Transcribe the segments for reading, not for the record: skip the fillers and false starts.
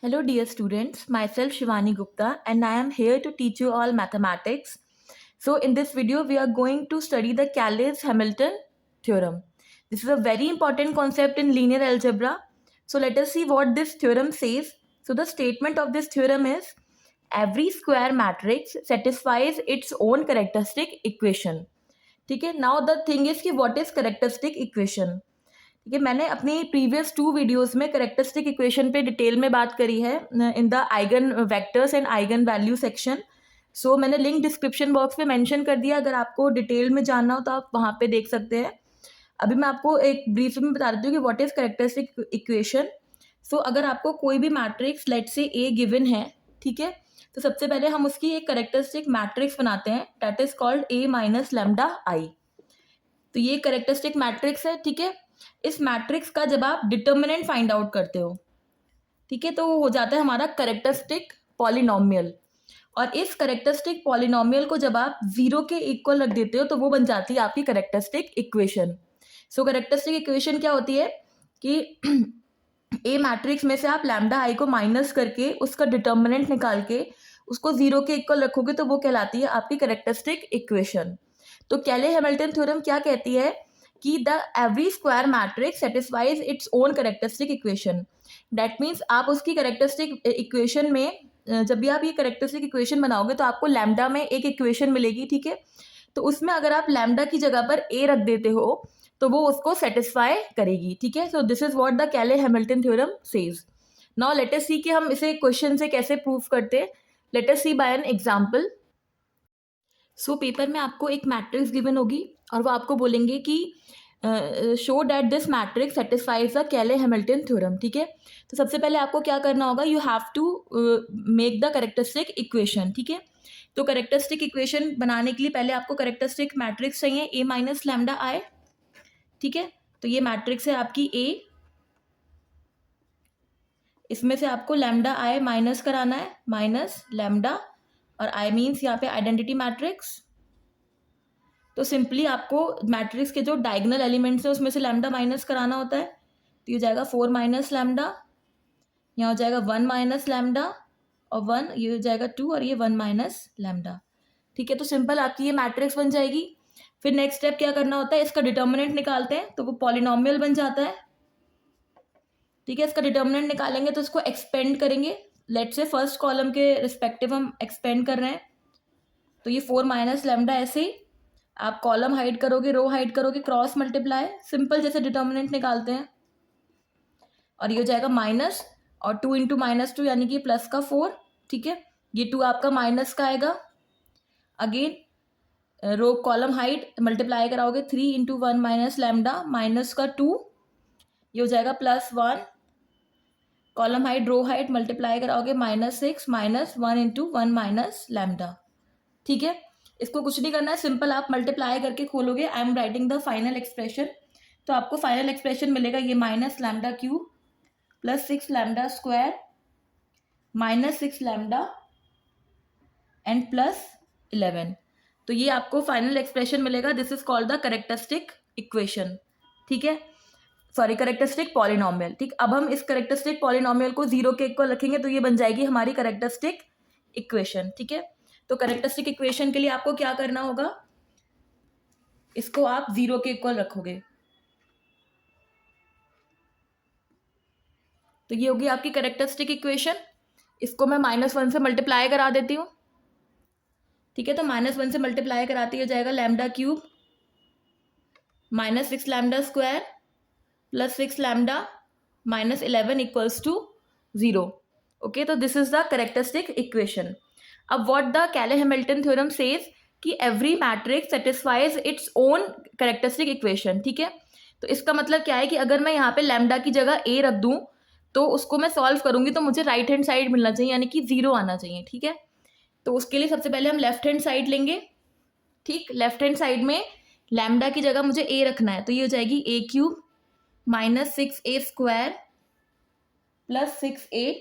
Hello, dear students. Myself Shivani Gupta, and I am here to teach you all mathematics. So, in this video, we are going to study the Calais-Hamilton theorem. This is a very important concept in linear algebra. So, let us see what this theorem says. So, the statement of this theorem is every square matrix satisfies its own characteristic equation. ठीक है. Now, the thing is कि what is characteristic equation? ठीक है, मैंने अपनी previous 2 videos में characteristic equation पे detail में बात करी है in the eigen vectors and eigen value section. So मैंने लिंक डिस्क्रिप्शन बॉक्स में मेंशन कर दिया. अगर आपको डिटेल में जानना हो तो आप वहाँ पे देख सकते हैं. अभी मैं आपको एक ब्रीफ में बता देती हूँ कि व्हाट इज कैरेक्टरिस्टिक इक्वेशन. सो अगर आपको कोई भी मैट्रिक्स लेट से ए गिवन है, ठीक है, तो सबसे पहले हम उसकी एक कैरेक्टरिस्टिक मैट्रिक्स बनाते हैं, that is called A minus lambda I. तो ये कैरेक्टरिस्टिक मैट्रिक्स है. ठीक है, इस मैट्रिक्स का जब आप डिटर्मिनेंट फाइंड आउट करते हो, ठीक है, तो वो हो जाता है हमारा कैरेक्टरिस्टिक पॉलिनोमियल. और इस कैरेक्टरिस्टिक पॉलिनोमियल को जब आप 0 के इक्वल रख देते हो तो वो बन जाती है आपकी कैरेक्टरिस्टिक इक्वेशन. सो कैरेक्टरिस्टिक इक्वेशन क्या होती है कि ए मैट्रिक्स में से आप लैम्डा आई को माइनस करके उसका डिटर्मिनेंट निकाल के उसको 0 के इक्वल रखोगे तो वो कहलाती है आपकी कैरेक्टरिस्टिक इक्वेशन. तो कैले हैमिल्टन थ्योरम क्या कहती है कि the every square matrix satisfies its own characteristic equation. That means आप उसकी कैरेक्टरिस्टिक इक्वेशन में जब भी आप ये कैरेक्टरिस्टिक इक्वेशन बनाओगे तो आपको लैम्डा में एक इक्वेशन मिलेगी. ठीक है, तो उसमें अगर आप लैम्डा की जगह पर ए रख देते हो तो वो उसको सेटिस्फाई करेगी. ठीक है, so this is what the Cayley Hamilton theorem says. Now let us see कि हम इसे क्वेश्चन से कैसे प्रूव करते हैं. Let us see by an example. So paper में आपको एक मैट्रिक्स गिवन होगी और वो आपको बोलेंगे कि show that this matrix satisfies the Cayley Hamilton theorem. ठीक है, तो सबसे पहले आपको क्या करना होगा, you have to make the characteristic equation. ठीक है, तो कैरेक्टरिस्टिक इक्वेशन बनाने के लिए पहले आपको कैरेक्टरिस्टिक मैट्रिक्स चाहिए ए माइनस लैम्डा आई. ठीक है, तो ये मैट्रिक्स है आपकी ए. इसमें से आपको लैम्डा आई माइनस कराना है, माइनस लैम्डा, और आई मीन्स यहाँ पे आइडेंटिटी मैट्रिक्स. तो सिंपली आपको मैट्रिक्स के जो डायगोनल एलिमेंट्स हैं उसमें से लैम्डा माइनस कराना होता है. तो ये हो जाएगा 4 माइनस लैम्डा, यहाँ हो जाएगा 1 माइनस लैम्डा, और 1, ये हो जाएगा 2, और ये 1 माइनस लैम्डा. ठीक है, तो सिंपल आपकी ये मैट्रिक्स बन जाएगी. फिर नेक्स्ट स्टेप क्या करना होता है, इसका डिटर्मिनेंट निकालते हैं तो वो पॉलिनोमियल बन जाता है. ठीक है, इसका डिटर्मिनेंट निकालेंगे तो इसको एक्सपेंड करेंगे. लेट से फर्स्ट कॉलम के रिस्पेक्टिव हम एक्सपेंड कर रहे हैं, तो ये 4 माइनस लैम्डा ऐसे ही आप कॉलम हाइड करोगे, रो हाइड करोगे, क्रॉस मल्टीप्लाई, सिंपल जैसे डिटर्मिनेंट निकालते हैं. और ये हो जाएगा माइनस, और 2 इंटू माइनस 2 यानी कि प्लस का 4. ठीक है, ये 2 आपका माइनस का आएगा. अगेन रो कॉलम हाइड मल्टीप्लाई कराओगे, 3 इंटू 1 माइनस लैम्डा, माइनस का 2, ये हो जाएगा प्लस 1. कॉलम हाइड रो हाइड मल्टीप्लाई कराओगे, minus 6 minus 1 into 1 minus lambda. ठीक है, इसको कुछ नहीं करना है, सिंपल आप मल्टीप्लाई करके खोलोगे. I am writing the final expression. तो आपको फाइनल एक्सप्रेशन मिलेगा ये minus lambda cube plus 6 lambda square minus 6 lambda and plus 11. तो ये आपको फाइनल एक्सप्रेशन मिलेगा. This is called the characteristic equation. ठीक है, सॉरी, कैरेक्टरिस्टिक पॉलिनोमियल. ठीक, अब हम इस कैरेक्टरिस्टिक पॉलिनोमियल को 0 के इक्वल रखेंगे तो ये बन जाएगी हमारी कैरेक्टरिस्टिक इक्वेशन. ठीक है, तो कैरेक्टरिस्टिक इक्वेशन के लिए आपको क्या करना होगा, इसको आप 0 के इक्वल रखोगे. तो ये होगी आपकी कैरेक्टरिस्टिक इक्वेशन. इसको मैं -1 से मल्टीप्लाई करा देती हूँ. ठीक है, तो -1 से मल्टीप्लाई कराती हो जाएगा lambda cube minus 6 lambda square plus 6 lambda minus 11 equals to 0. Okay, तो this is the characteristic equation. अब what the Cayley Hamilton theorem says कि every matrix satisfies its own characteristic equation. ठीक है, तो इसका मतलब क्या है कि अगर मैं यहाँ पे लैम्डा की जगह ए रख दूँ तो उसको मैं सॉल्व करूँगी तो मुझे राइट हैंड साइड मिलना चाहिए, यानी कि 0 आना चाहिए. ठीक है, तो उसके लिए सबसे पहले हम लेफ्ट हैंड साइड लेंगे. ठीक, लेफ्ट हैंड साइड में लैम्डा की जगह मुझे ए रखना है, तो ये हो जाएगी A cube minus 6a square plus 6a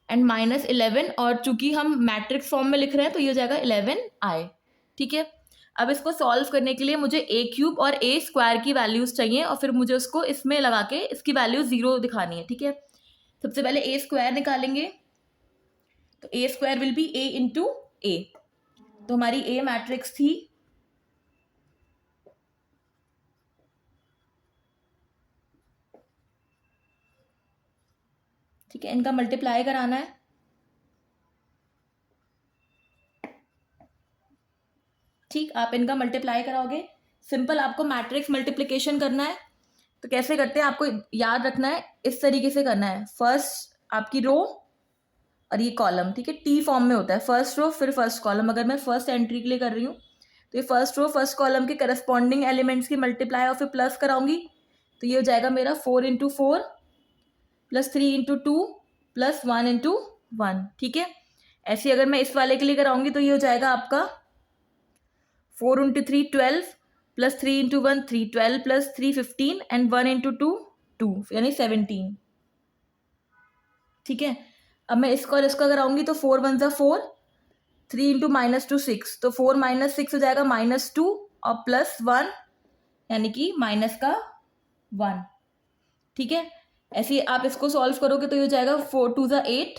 and minus 11, और चूंकि हम मैट्रिक्स फॉर्म में लिख रहे हैं तो ये हो जाएगा 11i. ठीक है, अब इसको सॉल्व करने के लिए मुझे ए क्यूब और ए स्क्वायर की वैल्यूज चाहिए और फिर मुझे उसको इसमें लगा के इसकी वैल्यू 0 दिखानी है. ठीक है, सबसे पहले ए स्क्वायर निकालेंगे. तो A square will be A into A. तो हमारी ए मैट्रिक्स थी, ठीक है, इनका मल्टीप्लाई कराना है। ठीक, आप इनका मल्टीप्लाई कराओगे। सिंपल आपको मैट्रिक्स मल्टीप्लिकेशन करना है। तो कैसे करते हैं आपको याद रखना है, इस तरीके से करना है। फर्स्ट आपकी रो और ये कॉलम, ठीक है, टी फॉर्म में होता है, फर्स्ट रो फिर फर्स्ट कॉलम। अगर मैं फर्स्ट एंट्री के लिए कर रही हूँ तो ये फर्स्ट रो फर्स्ट कॉलम के करस्पॉन्डिंग एलिमेंट्स की मल्टीप्लाई और फिर प्लस कराऊंगी। तो ये हो जाएगा मेरा 4 × 4 प्लस 3 × 2 प्लस 1 × 1, ठीक है। ऐसे अगर मैं इस वाले के लिए कराऊंगी तो ये हो जाएगा आपका 4 × 3 12 प्लस 3 × 1 3 12 प्लस 3 15 एंड 1 × 2 2 यानी 17, ठीक है। अब मैं इसको और इसको कराऊंगी तो 4 × 1 = 4, 3 × -2 6, तो 4 - 6 हो जाएगा -2 और +1 यानी कि -1, ठीक है। ऐसे आप इसको सॉल्व करोगे तो ये हो जाएगा 4 × 2 = 8,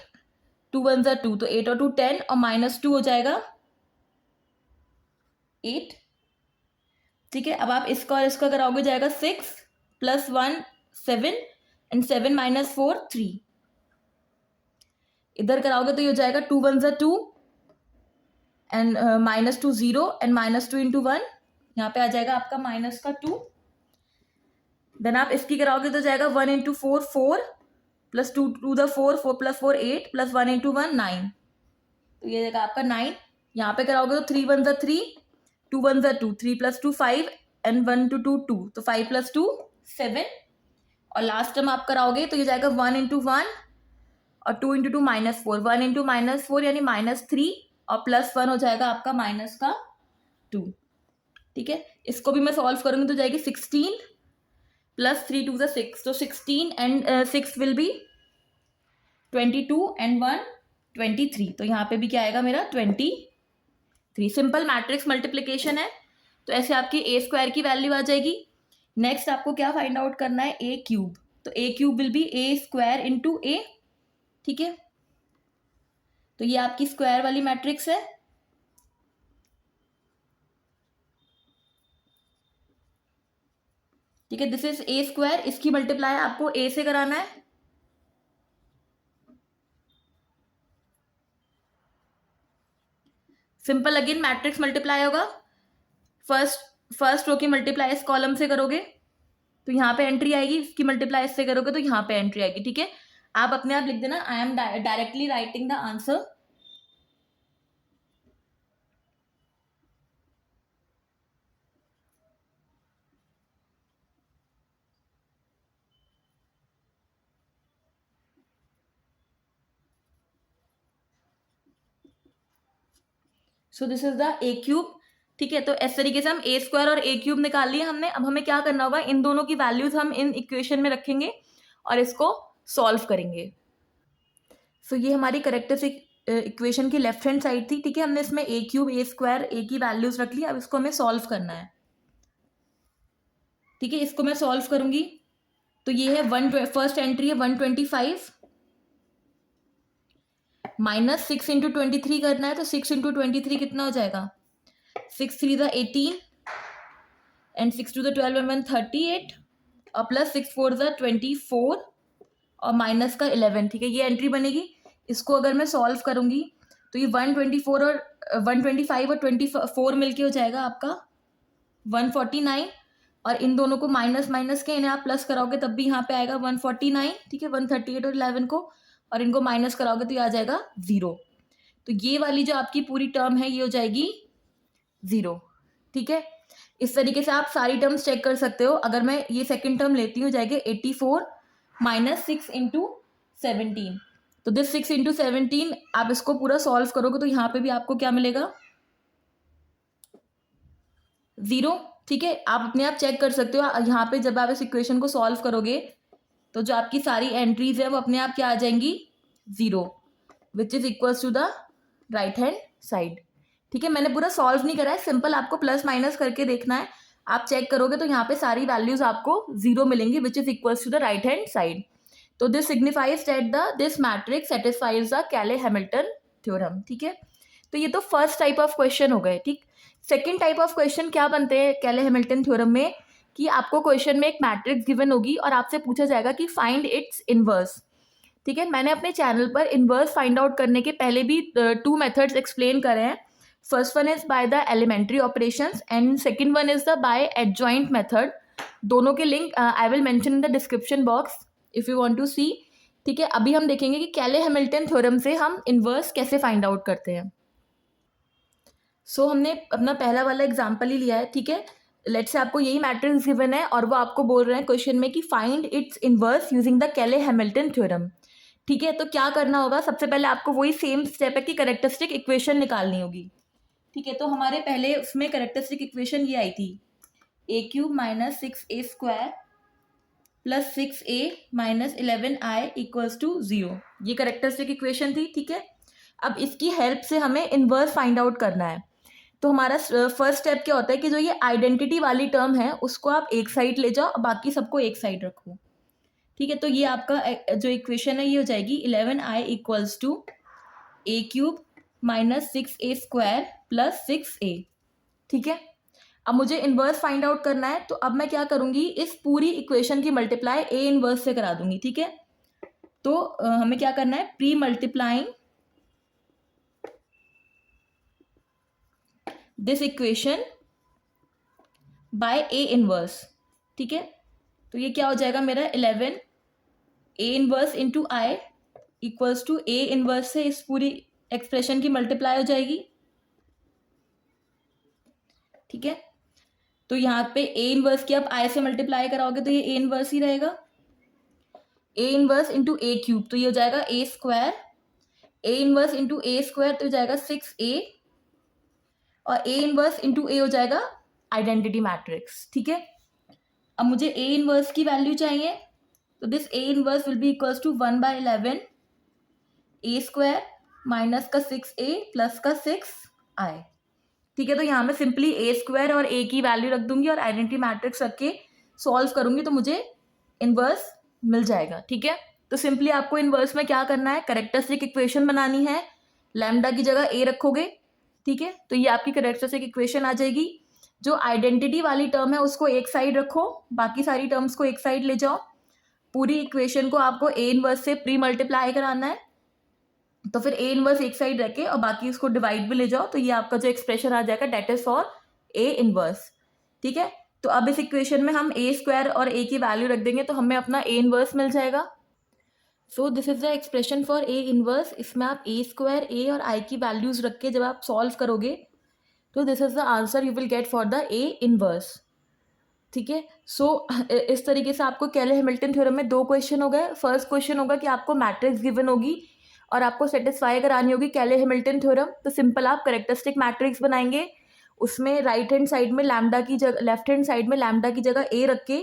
2 × 1 = 2, तो 8 और 2 10 और -2 हो जाएगा 8, ठीक है। अब आप इसका और इसका कराओगे जाएगा 6 + 1 7 एंड 7 - 4 3। इधर कराओगे तो ये हो जाएगा 2 × 1 = 2 एंड -2 0 एंड -2 × 1, यहाँ पे आ जाएगा आपका -2। देन आप इसकी कराओगे तो जाएगा 1 × 4 4 प्लस 2 2 द 4 4 + 4 8 प्लस 1 × 1 9, तो ये जाएगा आपका 9। यहाँ पे कराओगे तो 3 × 1 = 3, 2 × 1 = 2, 3 + 2 5 एंड 1 × 2 2, तो 5 + 2 7। और लास्ट टाइम आप कराओगे तो ये जाएगा 1 × 1 और 2 × 2 -4, 1 × -4 यानी -3 और +1 हो जाएगा आपका -2, ठीक है। इसको भी मैं सॉल्व करूंगी तो जाएगी 16 प्लस 3 2 = 6, तो 16 एंड 6 विल बी 22 एंड 1 23, तो यहाँ पे भी क्या आएगा मेरा 23। सिंपल मैट्रिक्स मल्टीप्लिकेशन है। तो ऐसे आपकी ए स्क्वायर की वैल्यू आ जाएगी। नेक्स्ट आपको क्या फाइंड आउट करना है, ए क्यूब। तो A cube will be A square into A, ठीक है। तो ये आपकी स्क्वायर वाली मैट्रिक्स है, ठीक है। दिस इज ए स्क्वायर, इसकी मल्टीप्लाई आपको ए से कराना है। सिंपल अगेन मैट्रिक्स मल्टीप्लाई होगा, फर्स्ट रो की मल्टीप्लाई इस कॉलम से करोगे तो यहाँ पे एंट्री आएगी, इसकी मल्टीप्लाई इससे करोगे तो यहाँ पे एंट्री आएगी, ठीक है। आप अपने आप लिख देना, I am directly writing the answer. So this is the A cube, ठीक है। तो इस तरीके से हम ए स्क्वायर और ए क्यूब निकाल लिया हमने। अब हमें क्या करना होगा, इन दोनों की वैल्यूज हम इन इक्वेशन में रखेंगे और इसको सॉल्व करेंगे। सो ये हमारी करेक्टरिस्टिक इक्वेशन की लेफ्ट हैंड साइड थी, ठीक है। हमने इसमें ए क्यूब ए स्क्वायर ए की वैल्यूज रख ली। अब इसको हमें सॉल्व करना है, ठीक है। इसको मैं सॉल्व करूंगी तो ये है फर्स्ट एंट्री है 125 माइनस 6 × 23 करना है। तो 6 × 23 कितना हो जाएगा, 6 3 = 18 एंड 6 2 = 12 and 1 38 और प्लस 6 4 = 24 और माइनस का 11, ठीक है। ये एंट्री बनेगी। इसको अगर मैं सॉल्व करूंगी तो ये 124 और 125 और 24 मिलके हो जाएगा आपका 149 और इन दोनों को माइनस माइनस के इन्हें आप प्लस कराओगे तब भी यहाँ पे आएगा 149, ठीक है। 138 और 11 को और इनको माइनस कराओगे तो ये आ जाएगा 0। तो ये वाली जो आपकी पूरी टर्म है ये हो जाएगी 0, ठीक है। इस तरीके से आप सारी टर्म्स चेक कर सकते हो। अगर मैं ये सेकंड टर्म लेती हूँ जाएगी 84 माइनस 6 × 17, तो दिस 6 × 17 आप इसको पूरा सॉल्व करोगे तो यहाँ पे भी आपको क्या मिलेगा 0, ठीक है। आप अपने आप चेक कर सकते हो। यहाँ पे जब आप इस इक्वेशन को सॉल्व करोगे तो जो आपकी सारी एंट्रीज है वो अपने आप क्या आ जाएंगी 0, which is equals to the right hand side, ठीक है। मैंने पूरा सॉल्व नहीं करा है, सिंपल आपको प्लस माइनस करके देखना है। आप चेक करोगे तो यहाँ पे सारी वैल्यूज आपको 0 मिलेंगी, which is equals to the right hand side. तो this signifies that this matrix satisfies the Cayley Hamilton theorem, ठीक है। तो ये तो फर्स्ट टाइप ऑफ क्वेश्चन हो गए, ठीक। सेकेंड टाइप ऑफ क्वेश्चन क्या बनते हैं कैले हैमिल्टन थ्योरम में, कि आपको क्वेश्चन में एक मैट्रिक्स गिवन होगी और आपसे पूछा जाएगा कि फाइंड इट्स इनवर्स, ठीक है। मैंने अपने चैनल पर इनवर्स फाइंड आउट करने के पहले भी 2 मेथड्स एक्सप्लेन करे हैं। First one is by the elementary operations and second one is the by adjoint method. दोनों के link I will mention in the description box if you want to see, ठीक है। अभी हम देखेंगे कि कैले हैमिल्टन थ्योरम से हम इनवर्स कैसे फाइंड आउट करते हैं। हमने अपना पहला वाला एग्जाम्पल ही लिया है, ठीक है। लेट्स से आपको यही मैट्रिक्स गिवन है और वो आपको बोल रहे हैं क्वेश्चन में कि find its inverse using the Cayley Hamilton theorem, ठीक है। तो क्या करना होगा, सबसे पहले आपको वही सेम स्टेप है कि कैरेक्टरिस्टिक इक्वेशन निकालनी होगी, ठीक है। तो हमारे पहले उसमें कैरेक्टरिस्टिक इक्वेशन ये आई थी, A cube minus 6a square plus 6a minus 11i equals to 0, ये कैरेक्टरिस्टिक इक्वेशन थी, ठीक है। अब इसकी हेल्प से हमें इनवर्स फाइंड आउट करना है। तो हमारा फर्स्ट स्टेप क्या होता है कि जो ये आइडेंटिटी वाली टर्म है उसको आप एक साइड ले जाओ और बाकी सबको एक साइड रखो, ठीक है। तो ये आपका जो इक्वेशन है ये हो जाएगी 11i equals to a cube minus 6a square plus 6a, ठीक है। अब मुझे इनवर्स फाइंड आउट करना है, तो अब मैं क्या करूंगी, इस पूरी इक्वेशन की मल्टीप्लाई ए इनवर्स से करा दूंगी, ठीक है। तो हमें क्या करना है, pre multiplying this equation by A inverse, ठीक है। तो ये क्या हो जाएगा मेरा 11 A inverse into I equals to A inverse से इस पूरी एक्सप्रेशन की मल्टीप्लाई हो जाएगी, ठीक है। तो यहाँ पे ए इनवर्स की आप आई से मल्टीप्लाई कराओगे तो ये ए इनवर्स ही रहेगा, A inverse into A cube तो ये हो जाएगा A square, A inverse into A square तो हो जाएगा 6a और ए इनवर्स इंटू ए हो जाएगा आइडेंटिटी मैट्रिक्स, ठीक है। अब मुझे ए इनवर्स की वैल्यू चाहिए, तो this A inverse will be equals to 1/11 A square minus का 6a प्लस का 6i, ठीक है। तो यहाँ मैं सिंपली ए स्क्वायर और ए की वैल्यू रख दूंगी और आइडेंटिटी मैट्रिक्स रख के सॉल्व करूंगी तो मुझे इनवर्स मिल जाएगा, ठीक है। तो सिंपली आपको इनवर्स में क्या करना है, कैरेक्टरिस्टिक इक्वेशन बनानी है, लैम्डा की जगह ए रखोगे, ठीक है। तो ये आपकी कैरेक्टरिस्टिक इक्वेशन आ जाएगी। जो आइडेंटिटी वाली टर्म है उसको एक साइड रखो, बाकी सारी टर्म्स को एक साइड ले जाओ, पूरी इक्वेशन को आपको ए इनवर्स से प्री मल्टीप्लाई कराना है, तो फिर ए इनवर्स एक साइड रखे और बाकी इसको डिवाइड भी ले जाओ, तो ये आपका जो एक्सप्रेशन आ जाएगा that is for A inverse, ठीक है। तो अब इस इक्वेशन में हम ए स्क्वायर और ए की वैल्यू रख देंगे तो हमें अपना ए इनवर्स मिल जाएगा। सो this is the expression for A inverse. इसमें आप ए स्क्वायर ए और आई की वैल्यूज रख के जब आप सॉल्व करोगे तो this is the answer you will get for the A inverse, ठीक है। इस तरीके से आपको कैले हैमिल्टन थ्योरम में 2 क्वेश्चन हो गए। फर्स्ट क्वेश्चन होगा कि आपको मैट्रिक्स गिवन होगी और आपको सेटिस्फाई करानी होगी कैले हैमिल्टन थ्योरम, तो सिंपल आप कैरेक्टरिस्टिक मैट्रिक्स बनाएंगे, उसमें राइट हैंड साइड में लैम्डा की जगह, लेफ्ट हैंड साइड में लैम्डा की जगह ए रख के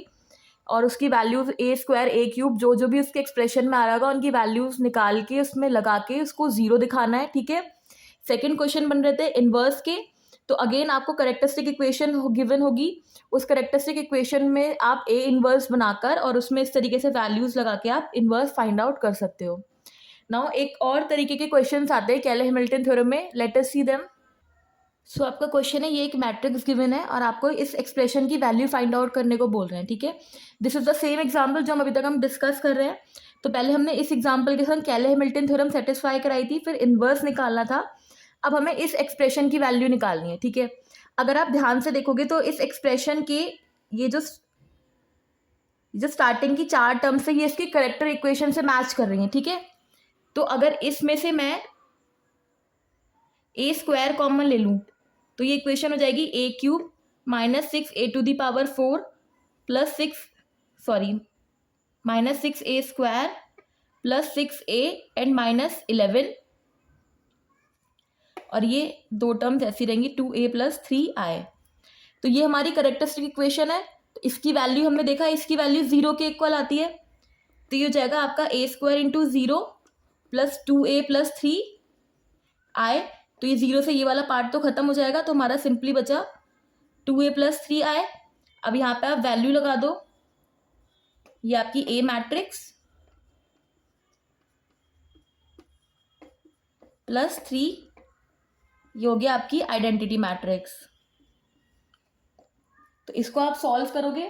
और उसकी values A square A cube जो जो भी उसके एक्सप्रेशन में आ रहा होगा उनकी वैल्यूज निकाल के उसमें लगा के उसको 0 दिखाना है, ठीक है। सेकेंड क्वेश्चन बन रहे थे इनवर्स के, तो अगेन आपको कैरेक्टरिस्टिक इक्वेशन गिवन होगी, उस कैरेक्टरिस्टिक इक्वेशन में आप ए इनवर्स बनाकर और उसमें इस तरीके से वैल्यूज लगा के आप इनवर्स फाइंड आउट कर सकते हो। नाउ एक और तरीके के क्वेश्चंस आते हैं कैले हैमिल्टन थ्योरम में, लेट अस सी देम। आपका क्वेश्चन है, ये एक मैट्रिक्स गिवन है और आपको इस एक्सप्रेशन की वैल्यू फाइंड आउट करने को बोल रहे हैं, ठीक है। This is the same example जो हम अभी तक डिस्कस कर रहे हैं। तो पहले हमने इस एग्जांपल के साथ कैले हैमिल्टन थ्योरम सेटिस्फाई कराई थी, फिर इनवर्स निकालना था। अब हमें इस एक्सप्रेशन की वैल्यू निकालनी है, ठीक है। अगर आप ध्यान से देखोगे तो इस एक्सप्रेशन के ये जो स्टार्टिंग की 4 टर्म्स है ये इसकी करेक्टर इक्वेशन से मैच कर रही हैं, ठीक है। तो अगर इसमें से मैं ए स्क्वायर कॉमन ले लूँ तो ये इक्वेशन हो जाएगी A cube minus 6a⁴ plus minus 6a square plus 6a and minus 11, और ये 2 टर्म्स ऐसी रहेंगी 2a प्लस 3i। तो ये हमारी कैरेक्टरिस्टिक इक्वेशन है। तो इसकी वैल्यू हमने देखा, इसकी वैल्यू 0 के इक्वल आती है, तो ये हो जाएगा आपका a square into 0 plus 2a plus 3i। तो ये 0 से ये वाला पार्ट तो खत्म हो जाएगा, तो हमारा सिंपली बचा 2a प्लस 3i। अब यहाँ पे आप वैल्यू लगा दो, ये आपकी ए मैट्रिक्स प्लस 3, ये हो गया आपकी आइडेंटिटी मैट्रिक्स। तो इसको आप सॉल्व करोगे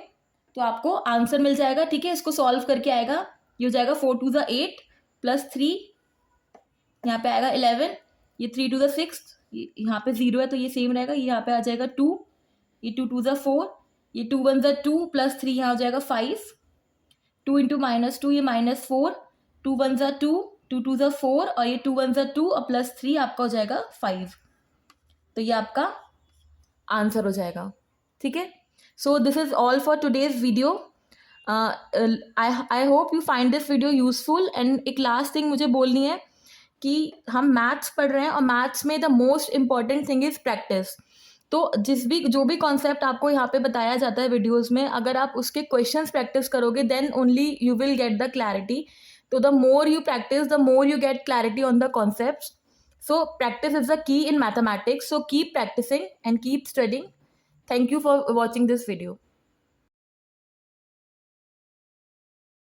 तो आपको आंसर मिल जाएगा, ठीक है। इसको सॉल्व करके आएगा, ये हो जाएगा 4 टू द 8 प्लस 3, यहाँ पे आएगा 11, ये 3 टू द 6, यहाँ पे 0 है तो ये सेम रहेगा, ये यहाँ पे आ जाएगा 2, ये 2 टू द 4, ये 2 1 द 2 प्लस 3 यहाँ हो जाएगा 5, 2 इंटू -2 ये -4, 2 1 द 2, 2 टू द 4 और ये 2 1 द 2 और प्लस 3 आपका हो जाएगा 5। तो ये आपका आंसर हो जाएगा, ठीक है। So this is all for today's video. I hope you find this video useful. And एक लास्ट थिंग मुझे बोलनी है कि हम मैथ्स पढ़ रहे हैं और मैथ्स में the most important thing is practice. तो जो भी कॉन्सेप्ट आपको यहाँ पे बताया जाता है वीडियोस में, अगर आप उसके क्वेश्चंस प्रैक्टिस करोगे then only you will get the clarity. तो the more you practice the more you get clarity on the concepts. So practice is the key in mathematics. So keep practicing and keep studying. Thank you for watching this video.